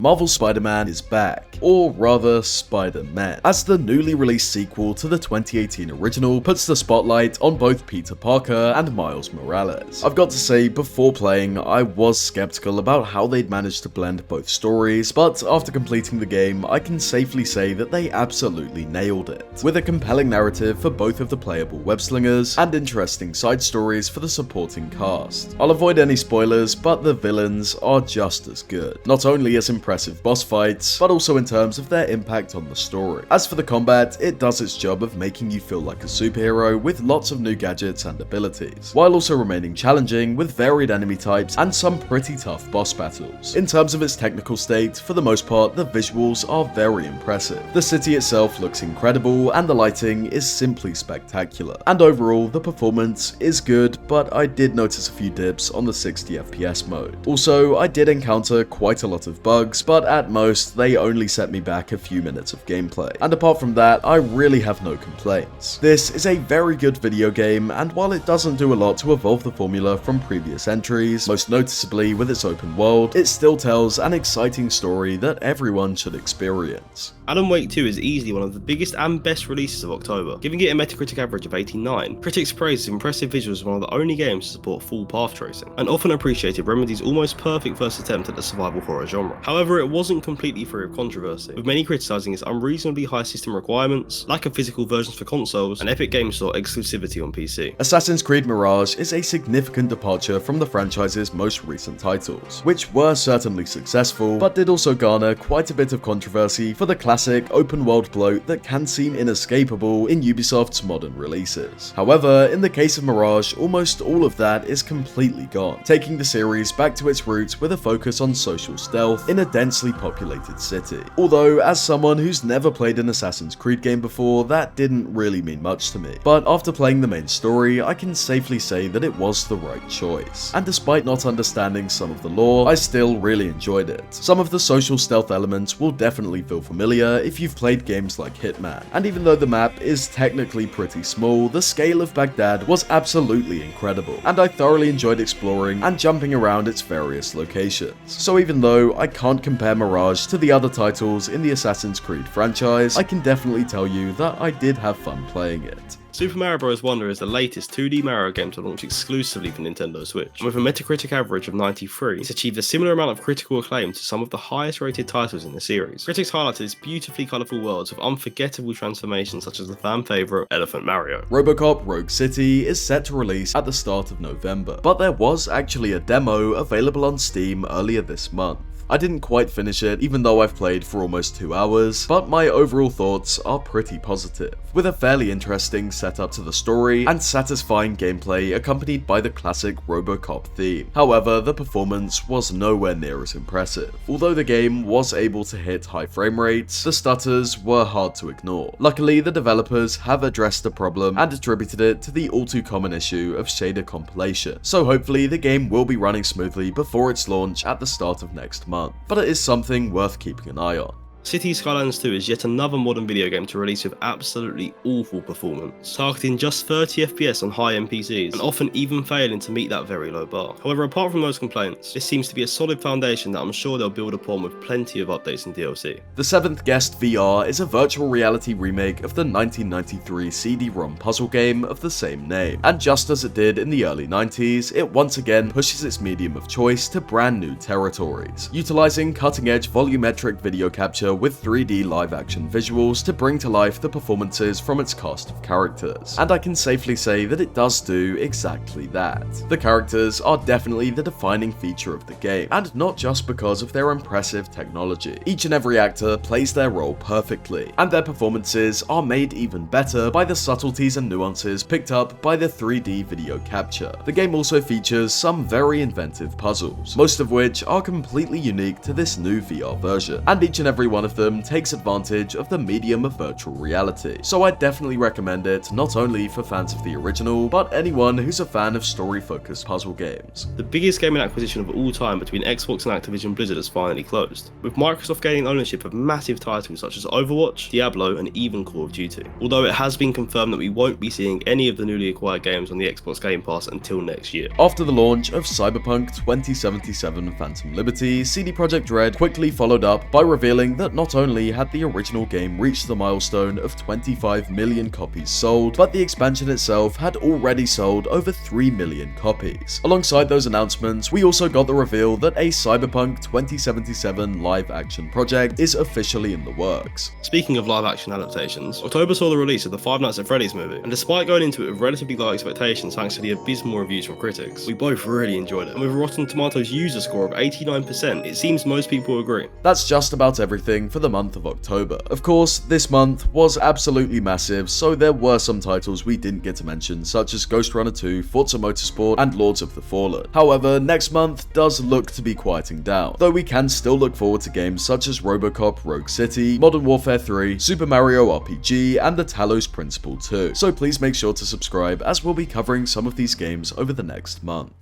Marvel's Spider-Man is back, or rather Spider-Man, as the newly released sequel to the 2018 original puts the spotlight on both Peter Parker and Miles Morales. I've got to say, before playing, I was skeptical about how they'd managed to blend both stories, but after completing the game, I can safely say that they absolutely nailed it, with a compelling narrative for both of the playable web-slingers and interesting side stories for the supporting cast. I'll avoid any spoilers, but the villains are just as good, not only as impressive boss fights, but also in terms of their impact on the story. As for the combat, it does its job of making you feel like a superhero with lots of new gadgets and abilities, while also remaining challenging with varied enemy types and some pretty tough boss battles. In terms of its technical state, for the most part, the visuals are very impressive. The city itself looks incredible, and the lighting is simply spectacular. And overall, the performance is good, but I did notice a few dips on the 60 FPS mode. Also, I did encounter quite a lot of bugs, but at most, they only set me back a few minutes of gameplay. And apart from that, I really have no complaints. This is a very good video game, and while it doesn't do a lot to evolve the formula from previous entries, most noticeably with its open world, it still tells an exciting story that everyone should experience. Alan Wake 2 is easily one of the biggest and best releases of October, giving it a Metacritic average of 89. Critics praise its impressive visuals as one of the only games to support full path tracing, and often appreciated Remedy's almost perfect first attempt at the survival horror genre. However, it wasn't completely free of controversy, with many criticising its unreasonably high system requirements, lack of physical versions for consoles, and Epic Games Store exclusivity on PC. Assassin's Creed Mirage is a significant departure from the franchise's most recent titles, which were certainly successful, but did also garner quite a bit of controversy for the classic open-world bloat that can seem inescapable in Ubisoft's modern releases. However, in the case of Mirage, almost all of that is completely gone, taking the series back to its roots with a focus on social stealth in a densely populated city. Although, as someone who's never played an Assassin's Creed game before, that didn't really mean much to me. But after playing the main story, I can safely say that it was the right choice. And despite not understanding some of the lore, I still really enjoyed it. Some of the social stealth elements will definitely feel familiar if you've played games like Hitman. And even though the map is technically pretty small, the scale of Baghdad was absolutely incredible, and I thoroughly enjoyed exploring and jumping around its various locations. So even though I can't compare Mirage to the other titles in the Assassin's Creed franchise, I can definitely tell you that I did have fun playing it. Super Mario Bros. Wonder is the latest 2D Mario game to launch exclusively for Nintendo Switch, and with a Metacritic average of 93, it's achieved a similar amount of critical acclaim to some of the highest rated titles in the series. Critics highlighted its beautifully colourful worlds with unforgettable transformations such as the fan favourite Elephant Mario. RoboCop Rogue City is set to release at the start of November, but there was actually a demo available on Steam earlier this month. I didn't quite finish it, even though I've played for almost 2 hours, but my overall thoughts are pretty positive, with a fairly interesting setup to the story and satisfying gameplay accompanied by the classic RoboCop theme. However, the performance was nowhere near as impressive. Although the game was able to hit high frame rates, the stutters were hard to ignore. Luckily, the developers have addressed the problem and attributed it to the all too common issue of shader compilation, so hopefully the game will be running smoothly before its launch at the start of next month. But it is something worth keeping an eye on. Cities Skylines 2 is yet another modern video game to release with absolutely awful performance, targeting just 30 FPS on high-end PCs, and often even failing to meet that very low bar. However, apart from those complaints, this seems to be a solid foundation that I'm sure they'll build upon with plenty of updates and DLC. The Seventh Guest VR is a virtual reality remake of the 1993 CD-ROM puzzle game of the same name, and just as it did in the early 90s, it once again pushes its medium of choice to brand new territories, utilizing cutting-edge volumetric video capture with 3D live-action visuals to bring to life the performances from its cast of characters. And I can safely say that it does do exactly that. The characters are definitely the defining feature of the game, and not just because of their impressive technology. Each and every actor plays their role perfectly, and their performances are made even better by the subtleties and nuances picked up by the 3D video capture. The game also features some very inventive puzzles, most of which are completely unique to this new VR version, and each and every one one of them takes advantage of the medium of virtual reality. So I definitely recommend it, not only for fans of the original, but anyone who's a fan of story-focused puzzle games. The biggest gaming acquisition of all time between Xbox and Activision Blizzard has finally closed, with Microsoft gaining ownership of massive titles such as Overwatch, Diablo, and even Call of Duty. Although it has been confirmed that we won't be seeing any of the newly acquired games on the Xbox Game Pass until next year. After the launch of Cyberpunk 2077 Phantom Liberty, CD Projekt Red quickly followed up by revealing that not only had the original game reached the milestone of 25 million copies sold, but the expansion itself had already sold over 3 million copies. Alongside those announcements, we also got the reveal that a Cyberpunk 2077 live-action project is officially in the works. Speaking of live-action adaptations, October saw the release of the Five Nights at Freddy's movie, and despite going into it with relatively low expectations thanks to the abysmal reviews from critics, we both really enjoyed it, and with a Rotten Tomatoes user score of 89%, it seems most people agree. That's just about everything for the month of October. Of course, this month was absolutely massive, so there were some titles we didn't get to mention, such as Ghost Runner 2, Forza Motorsport, and Lords of the Fallen. However, next month does look to be quieting down, though we can still look forward to games such as RoboCop Rogue City, Modern Warfare 3, Super Mario RPG, and the Talos Principle 2. So please make sure to subscribe, as we'll be covering some of these games over the next month.